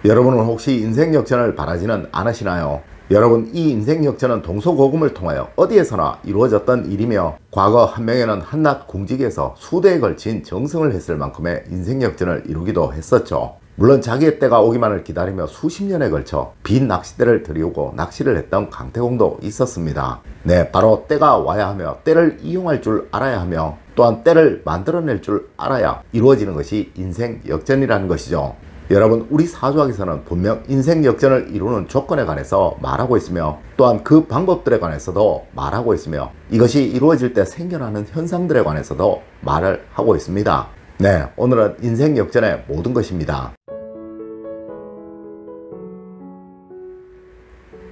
여러분은 혹시 인생 역전을 바라지는 않으시나요? 여러분, 이 인생 역전은 동서고금을 통하여 어디에서나 이루어졌던 일이며, 과거 한 명에는 한낱 공직에서 수대에 걸친 정승을 했을 만큼의 인생 역전을 이루기도 했었죠. 물론 자기의 때가 오기만을 기다리며 수십 년에 걸쳐 빈 낚싯대를 들이우고 낚시를 했던 강태공도 있었습니다. 네, 바로 때가 와야 하며 때를 이용할 줄 알아야 하며, 또한 때를 만들어낼 줄 알아야 이루어지는 것이 인생 역전이라는 것이죠. 여러분, 우리 사주학에서는 분명 인생 역전을 이루는 조건에 관해서 말하고 있으며, 또한 그 방법들에 관해서도 말하고 있으며, 이것이 이루어질 때 생겨나는 현상들에 관해서도 말을 하고 있습니다. 네, 오늘은 인생 역전의 모든 것입니다.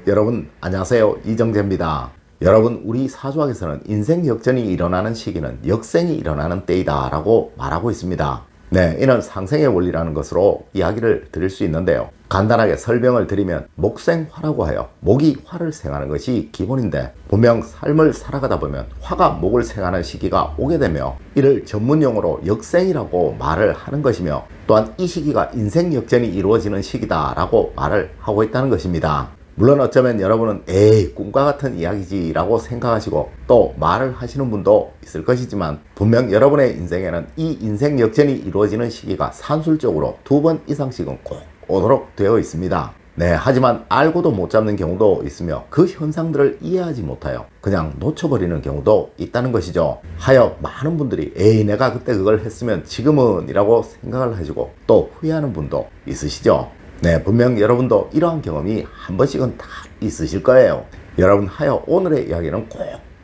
여러분, 안녕하세요. 이정재입니다. 여러분, 우리 사주학에서는 인생 역전이 일어나는 시기는 역생이 일어나는 때이다 라고 말하고 있습니다. 네, 이는 상생의 원리라는 것으로 이야기를 드릴 수 있는데요. 간단하게 설명을 드리면, 목생화라고 하여 목이 화를 생하는 것이 기본인데, 분명 삶을 살아가다 보면 화가 목을 생하는 시기가 오게 되며, 이를 전문용어로 역생이라고 말을 하는 것이며, 또한 이 시기가 인생 역전이 이루어지는 시기다 라고 말을 하고 있다는 것입니다. 물론 어쩌면 여러분은 에이, 꿈과 같은 이야기지 라고 생각하시고 또 말을 하시는 분도 있을 것이지만, 분명 여러분의 인생에는 이 인생 역전이 이루어지는 시기가 산술적으로 2번 이상씩은 꼭 오도록 되어 있습니다. 네, 하지만 알고도 못 잡는 경우도 있으며, 그 현상들을 이해하지 못하여 그냥 놓쳐버리는 경우도 있다는 것이죠. 하여 많은 분들이 에이, 내가 그때 그걸 했으면 지금은 이라고 생각을 하시고 또 후회하는 분도 있으시죠. 네, 분명 여러분도 이러한 경험이 한 번씩은 다 있으실 거예요. 여러분, 하여 오늘의 이야기는 꼭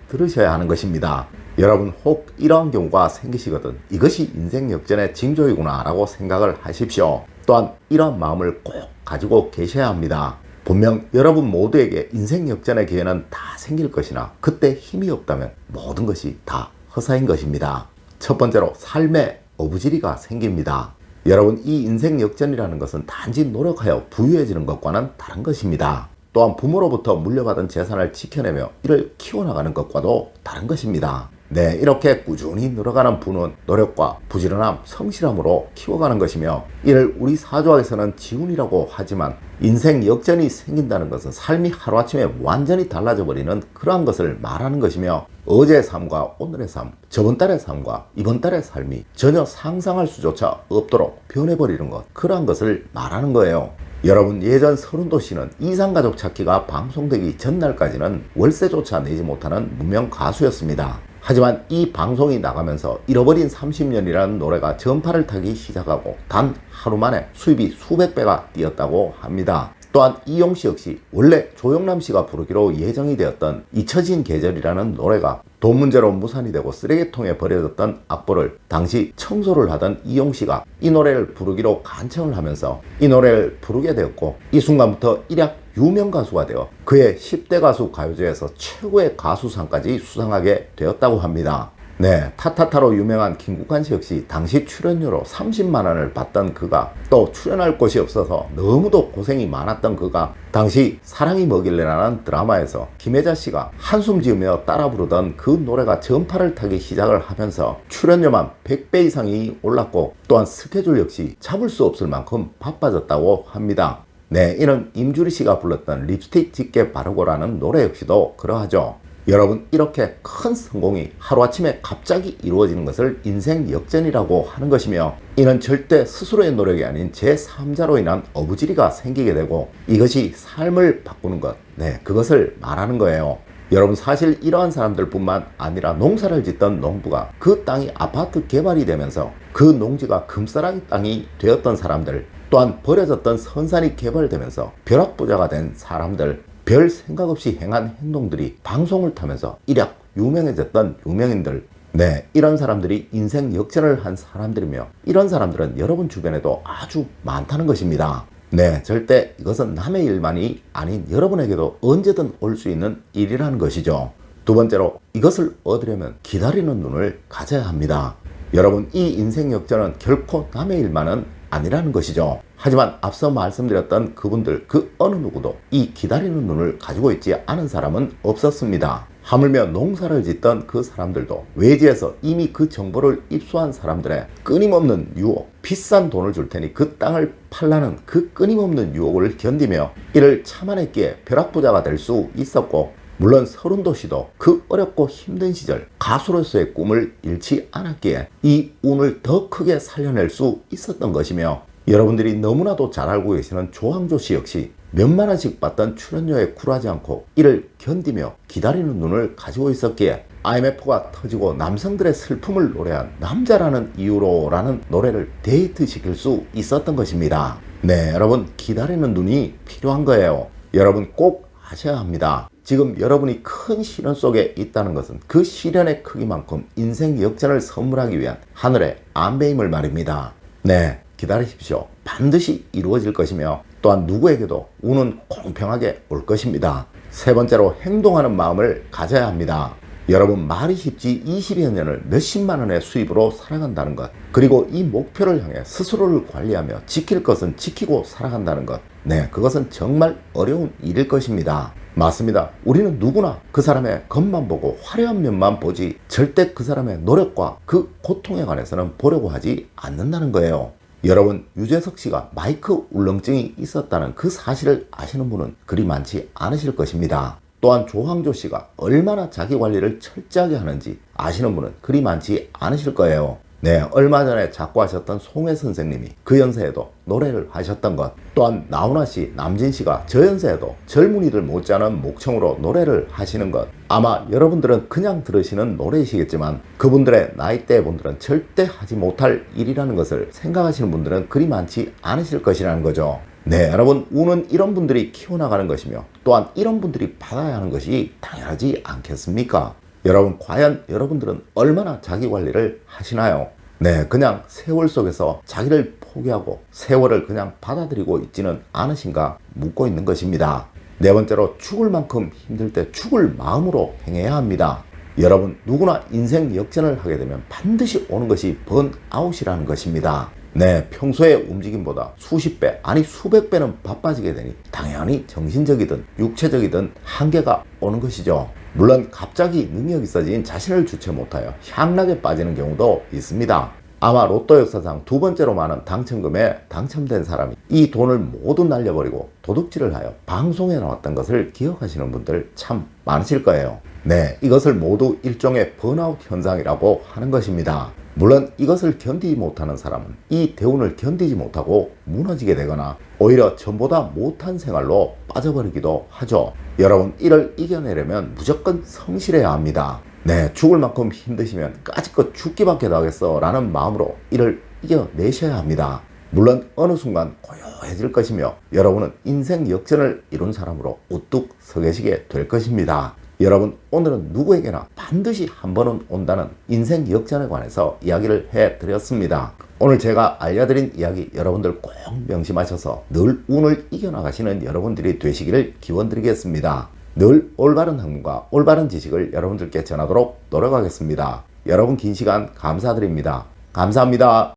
들으셔야 하는 것입니다. 여러분, 혹 이러한 경우가 생기시거든 이것이 인생 역전의 징조이구나 라고 생각을 하십시오. 또한 이러한 마음을 꼭 가지고 계셔야 합니다. 분명 여러분 모두에게 인생 역전의 기회는 다 생길 것이나, 그때 힘이 없다면 모든 것이 다 허사인 것입니다. 첫 번째로, 삶의 어부지리가 생깁니다. 여러분, 이 인생 역전이라는 것은 단지 노력하여 부유해지는 것과는 다른 것입니다. 또한 부모로부터 물려받은 재산을 지켜내며 이를 키워나가는 것과도 다른 것입니다. 네, 이렇게 꾸준히 늘어가는 부는 노력과 부지런함, 성실함으로 키워가는 것이며, 이를 우리 사주학에서는 지운이라고 하지만, 인생 역전이 생긴다는 것은 삶이 하루아침에 완전히 달라져 버리는 그러한 것을 말하는 것이며, 어제의 삶과 오늘의 삶, 저번 달의 삶과 이번 달의 삶이 전혀 상상할 수조차 없도록 변해버리는 것, 그러한 것을 말하는 거예요. 여러분, 예전 서른도씨는 이상가족 찾기가 방송되기 전날까지는 월세조차 내지 못하는 무명 가수였습니다. 하지만 이 방송이 나가면서 잃어버린 30년이라는 노래가 전파를 타기 시작하고 단 하루 만에 수입이 수백 배가 뛰었다고 합니다. 또한 이용씨 역시 원래 조영남씨가 부르기로 예정이 되었던 잊혀진 계절이라는 노래가 돈 문제로 무산이 되고 쓰레기통에 버려졌던 악보를 당시 청소를 하던 이용씨가 이 노래를 부르기로 간청을 하면서 이 노래를 부르게 되었고, 이 순간부터 일약 유명 가수가 되어 그의 10대 가수 가요제에서 최고의 가수상까지 수상하게 되었다고 합니다. 네, 타타타로 유명한 김국환씨 역시 당시 출연료로 30만 원을 받던 그가, 또 출연할 곳이 없어서 너무도 고생이 많았던 그가 당시 사랑이 뭐길래라는 드라마에서 김혜자씨가 한숨 지으며 따라 부르던 그 노래가 전파를 타기 시작을 하면서 출연료만 100배 이상이 올랐고, 또한 스케줄 역시 잡을 수 없을 만큼 바빠졌다고 합니다. 네, 이는 임주리씨가 불렀던 립스틱 짙게 바르고라는 노래 역시도 그러하죠. 여러분, 이렇게 큰 성공이 하루아침에 갑자기 이루어지는 것을 인생 역전이라고 하는 것이며, 이는 절대 스스로의 노력이 아닌 제3자로 인한 어부지리가 생기게 되고, 이것이 삶을 바꾸는 것, 네, 그것을 말하는 거예요. 여러분, 사실 이러한 사람들 뿐만 아니라 농사를 짓던 농부가 그 땅이 아파트 개발이 되면서 그 농지가 금싸라기 땅이 되었던 사람들, 또한 버려졌던 선산이 개발되면서 벼락부자가 된 사람들, 별 생각 없이 행한 행동들이 방송을 타면서 일약 유명해졌던 유명인들, 네, 이런 사람들이 인생 역전을 한 사람들이며, 이런 사람들은 여러분 주변에도 아주 많다는 것입니다. 네, 절대 이것은 남의 일만이 아닌 여러분에게도 언제든 올 수 있는 일이라는 것이죠. 두 번째로, 이것을 얻으려면 기다리는 눈을 가져야 합니다. 여러분, 이 인생 역전은 결코 남의 일만은 아니라는 것이죠. 하지만 앞서 말씀드렸던 그분들 그 어느 누구도 이 기다리는 눈을 가지고 있지 않은 사람은 없었습니다. 하물며 농사를 짓던 그 사람들도 외지에서 이미 그 정보를 입수한 사람들의 끊임없는 유혹, 비싼 돈을 줄 테니 그 땅을 팔라는 그 끊임없는 유혹을 견디며 이를 참아냈기에 벼락부자가 될 수 있었고, 물론 서른도 씨도 그 어렵고 힘든 시절 가수로서의 꿈을 잃지 않았기에 이 운을 더 크게 살려낼 수 있었던 것이며, 여러분들이 너무나도 잘 알고 계시는 조항조 씨 역시 몇만 원씩 받던 출연료에 굴하지 않고 이를 견디며 기다리는 눈을 가지고 있었기에 IMF가 터지고 남성들의 슬픔을 노래한 남자라는 이유로라는 노래를 데이트시킬 수 있었던 것입니다. 네, 여러분, 기다리는 눈이 필요한 거예요. 여러분 꼭 아셔야 합니다. 지금 여러분이 큰 시련 속에 있다는 것은 그 시련의 크기만큼 인생 역전을 선물하기 위한 하늘의 안배임을 말입니다. 네, 기다리십시오. 반드시 이루어질 것이며 또한 누구에게도 운은 공평하게 올 것입니다. 세 번째로, 행동하는 마음을 가져야 합니다. 여러분, 말이 쉽지 20여 년을 몇십만 원의 수입으로 살아간다는 것, 그리고 이 목표를 향해 스스로를 관리하며 지킬 것은 지키고 살아간다는 것, 네, 그것은 정말 어려운 일일 것입니다. 맞습니다. 우리는 누구나 그 사람의 겉만 보고 화려한 면만 보지 절대 그 사람의 노력과 그 고통에 관해서는 보려고 하지 않는다는 거예요. 여러분, 유재석 씨가 마이크 울렁증이 있었다는 그 사실을 아시는 분은 그리 많지 않으실 것입니다. 또한 조항조 씨가 얼마나 자기 관리를 철저하게 하는지 아시는 분은 그리 많지 않으실 거예요. 네, 얼마 전에 작고하셨던 송혜 선생님이 그 연세에도 노래를 하셨던 것, 또한 나훈아 씨, 남진 씨가 저 연세에도 젊은이들 못지않은 목청으로 노래를 하시는 것, 아마 여러분들은 그냥 들으시는 노래이시겠지만 그분들의 나이대 분들은 절대 하지 못할 일이라는 것을 생각하시는 분들은 그리 많지 않으실 것이라는 거죠. 네, 여러분, 운은 이런 분들이 키워나가는 것이며 또한 이런 분들이 받아야 하는 것이 당연하지 않겠습니까? 여러분, 과연 여러분들은 얼마나 자기 관리를 하시나요? 네, 그냥 세월 속에서 자기를 포기하고 세월을 그냥 받아들이고 있지는 않으신가 묻고 있는 것입니다. 네 번째로, 죽을 만큼 힘들 때 죽을 마음으로 행해야 합니다. 여러분, 누구나 인생 역전을 하게 되면 반드시 오는 것이 번아웃이라는 것입니다. 네, 평소의 움직임보다 수십 배, 아니 수백 배는 바빠지게 되니 당연히 정신적이든 육체적이든 한계가 오는 것이죠. 물론 갑자기 능력이 있어진 자신을 주체 못하여 향락에 빠지는 경우도 있습니다. 아마 로또 역사상 두 번째로 많은 당첨금에 당첨된 사람이 이 돈을 모두 날려버리고 도둑질을 하여 방송에 나왔던 것을 기억하시는 분들 참 많으실 거예요. 네, 이것을 모두 일종의 번아웃 현상이라고 하는 것입니다. 물론 이것을 견디지 못하는 사람은 이 대운을 견디지 못하고 무너지게 되거나 오히려 전보다 못한 생활로 빠져버리기도 하죠. 여러분, 이를 이겨내려면 무조건 성실해야 합니다. 네, 죽을 만큼 힘드시면 까짓것 죽기밖에 더 하겠어 라는 마음으로 이를 이겨내셔야 합니다. 물론 어느 순간 고요해질 것이며 여러분은 인생 역전을 이룬 사람으로 우뚝 서 계시게 될 것입니다. 여러분, 오늘은 누구에게나 반드시 한 번은 온다는 인생 역전에 관해서 이야기를 해드렸습니다. 오늘 제가 알려드린 이야기 여러분들 꼭 명심하셔서 늘 운을 이겨나가시는 여러분들이 되시기를 기원드리겠습니다. 늘 올바른 학문과 올바른 지식을 여러분들께 전하도록 노력하겠습니다. 여러분, 긴 시간 감사드립니다. 감사합니다.